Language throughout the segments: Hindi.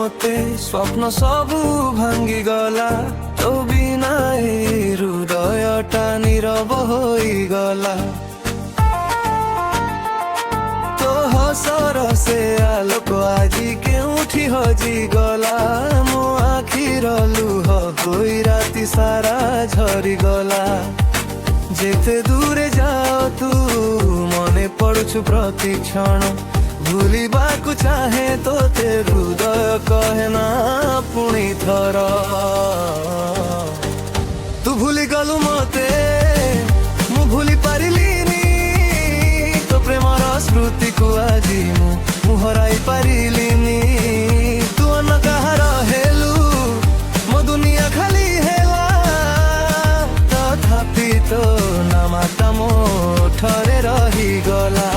मते स्वप्न सबु भांगी गला तो बिना हृदयटा नीरव होई गला तो हसर से आलोक आजी केउठी हजी गला मो आखिर लुह कोई राति सारा झरी गला जेते दूरे जाओ तू मने पड़ुछु प्रति क्षण भूलिबाकु चाहे तो ते हृदय कहे ना पुणी थर तू भूली गलु मते मु भूली पारिलिनी तो प्रेमर स्मृति को आजी मु हराई पारिलिनी तू अन कहार हेलु मो दुनिया खाली हेला तथापि तो नामाता मो ठरे रही गला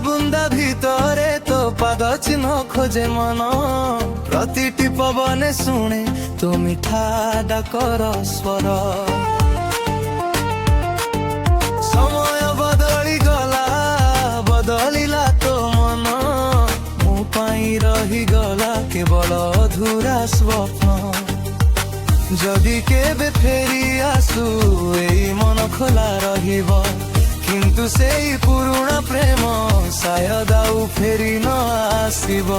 बुंदा भितरे तो पाद चिन्ह खोजे मन प्रतिटी पवने शुणे तो मिठा डाकर स्वर समय बदली गला बदलिला तो मन मो पाई रही गला केवल अधूरा स्वप्न जदि केबे फेरी आसु एई मन खोला रहिब किंतु से पुरुणा प्रेम शायद आउ फेरी न आसीब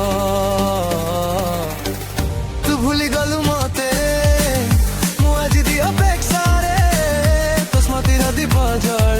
तू भूली गलु मते मु आज दी अपेक्षा रे तो स्मृतिर दीप जल